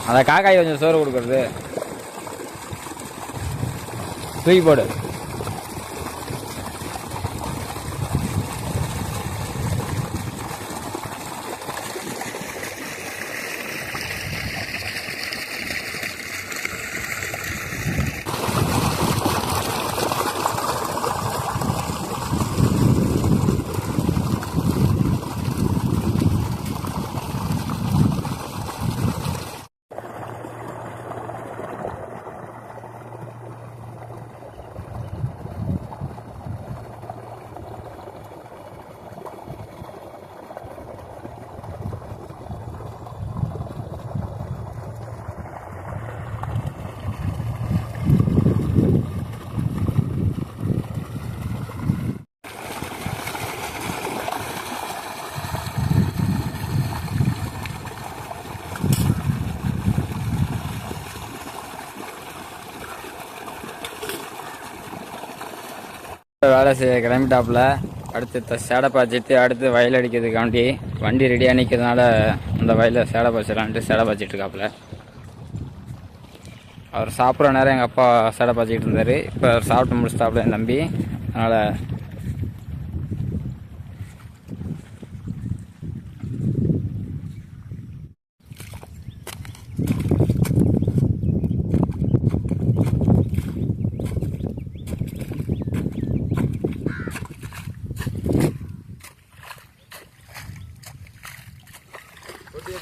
அந்த காக்காய் கொஞ்சம் சோறு கொடுக்குறது தூக்கி போடு. வேலை செய்ய கிளம்பிட்டாப்புல. அடுத்து சேடை பாய்ச்சிட்டு அடுத்து வயல் அடிக்கிறதுக்காண்டி வண்டி ரெடியாக நிற்கிறதுனால அந்த வயலில் சேடை பாய்ச்சிடலான்ட்டு சேடை பாய்ச்சிட்டு இருக்காப்புல. அவர் சாப்பிட்ற நேரம் எங்கள் அப்பா சேடை பாய்ச்சிக்கிட்டு இருந்தார். இப்போ அவர் சாப்பிட்டு முடிச்சிட்டாப்புல என் தம்பி. அதனால்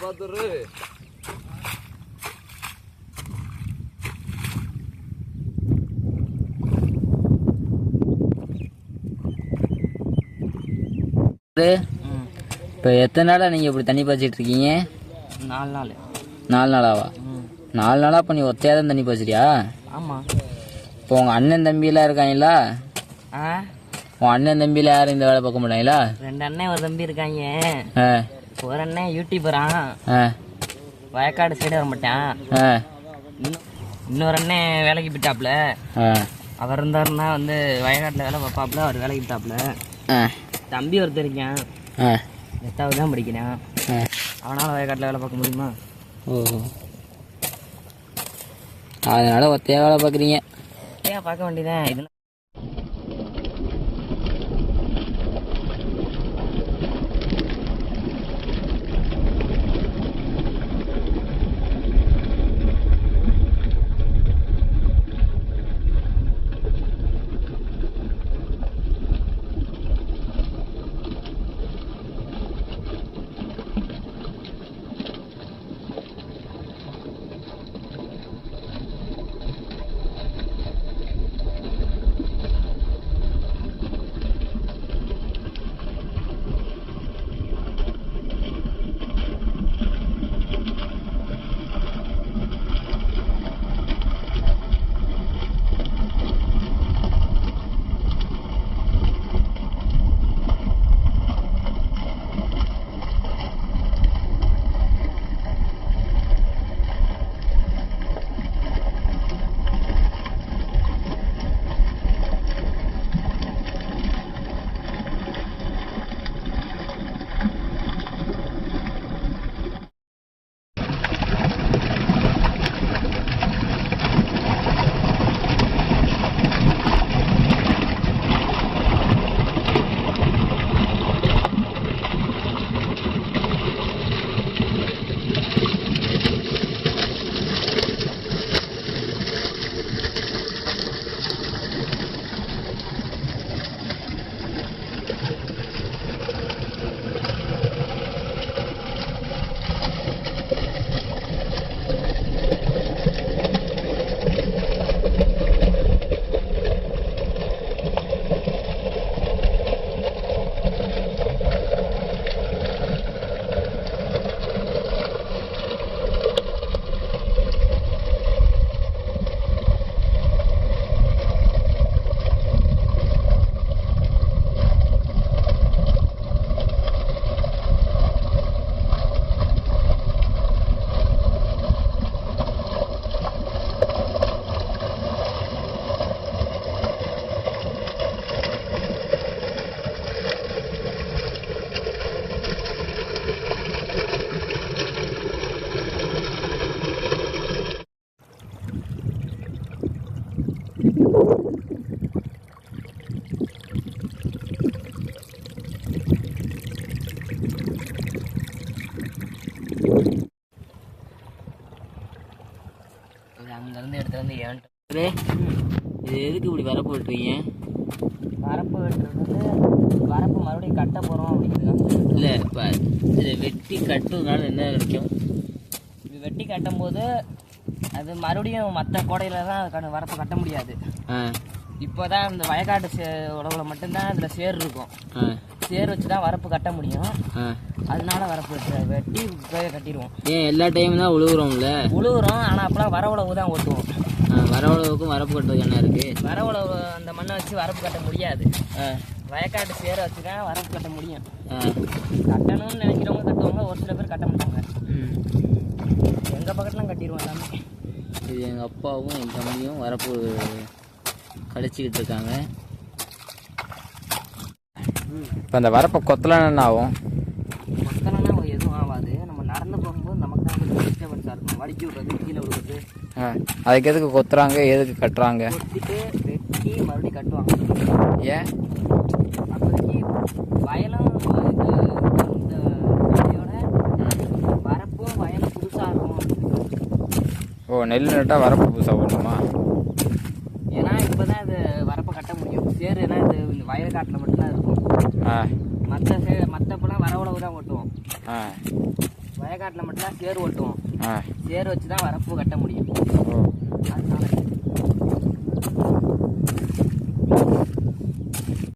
பார்த்துரு. இப்போ எத்தனை நாளாக நீங்கள் இப்படி தண்ணி பாய்ச்சிட்டு இருக்கீங்க? 4 நாள். 4 நாளாவா? 4 நாளாக இப்போ நீ ஒத்தையாக தான் தண்ணி பாய்ச்சிரியா? ஆமாம். இப்போ உங்கள் அண்ணன் தம்பியெல்லாம் இருக்காங்களா? உன் அண்ணன் தம்பியில் யாரும் இந்த வேலை பார்க்க மாட்டாங்களா? 2 அண்ணன் ஒரு தம்பி இருக்காங்க. ஒரு அண்ணன் யூடியூபரான், வயக்காடு சைடு வர மாட்டான். இன்னொரு அண்ணன் வேலைக்கு போயிட்டாப்புல. அவர் இருந்தாருன்னா வந்து வயக்காட்டில் வேலை பார்ப்பாப்புல. அவர் வேலைக்கு போயிட்டாப்புல. தம்பி ஒருத்தர் இருக்கான், 8வது தான் படிக்கிறான். அவனால் வயக்காட்டில் வேலை பார்க்க முடியுமா? ஓ, அதனால ஒத்தையாக வேலை பார்க்குறீங்க. ஒத்தையாக பார்க்க வேண்டியதான். இது இது எதுக்கு இப்படி வரப்பு வெட்டுறீங்க? வரப்பு வெட்டுறது வந்து வரப்பு மறுபடியும் கட்ட போகிறோம் அப்படிங்கிறதுக்காக. இல்லை, இப்போ இதை வெட்டி கட்டுறதுனால என்ன கிடைக்கும்? இது வெட்டி கட்டும்போது அது மறுபடியும் மற்ற கோடையில தான் வரப்பு கட்ட முடியாது. இப்போ தான் இந்த வயக்காட்டு உழவுல மட்டும்தான் அதில் சேர் இருக்கும். சேர் வச்சு தான் வரப்பு கட்ட முடியும். அதனால வரப்பு வெட்டி கட்டிடுவோம். ஏன் எல்லா டைம் தான் உழுவுறோம்ல? உழுவுறோம், ஆனால் அப்போலாம் வர உழவு தான் ஓட்டுவோம். வர உழவுக்கும் வரப்பு கட்டுறதுக்கு என்ன இருக்கு? வர உழவு அந்த மண்ணை வச்சு வரப்பு கட்ட முடியாது. வயக்காட்டு சேரை வச்சு தான் வரப்பு கட்ட முடியும். கட்டணும்னு நினைக்கிறவங்க கட்டுவாங்க, ஒரு சில பேர் கட்ட மாட்டாங்க. எங்கள் பக்கத்துலாம் கட்டிடுவோம் எல்லாமே. இது எங்கள் அப்பாவும் என் தம்பியும் வரப்பு கழிச்சிக்கிட்டு இருக்காங்க. இப்போ அந்த வரப்பை கொத்தலாம் என்ன ஆகும்? கொத்தலன்னா எதுவும் ஆகாது. நம்ம நடந்து போகும்போது நமக்கு தான் டிஸ்டர்பன்ஸாக இருக்கும். வடிக்கி விடுறது, கீழே விடுறது. அதுக்கு எதுக்கு கொத்துறாங்க, எதுக்கு கட்டுறாங்க? கொத்திட்டு வெட்டி மறுபடியும் கட்டுவாங்க. ஏன்? அப்போதைக்கு வயலும் இந்த வேலையோட வரப்பும் வயலும் புதுசாக இருக்கும். ஓ, நெல் நட்டால் வரப்பு புதுசாக போடணுமா? ஏன்னா இப்போ தான் இது வரப்பை கட்ட முடியும். சேர் ஏன்னா இது இந்த வயல் காட்டில் மட்டும்தான் இருக்கும். மற்றப்பெல்லாம் வர உழவு தான் ஓட்டுவோம். வயக்காட்டில் மட்டும்தான் சேர் ஓட்டுவோம். சேர் வச்சு தான் வரப்பு கட்ட முடியும். அதனால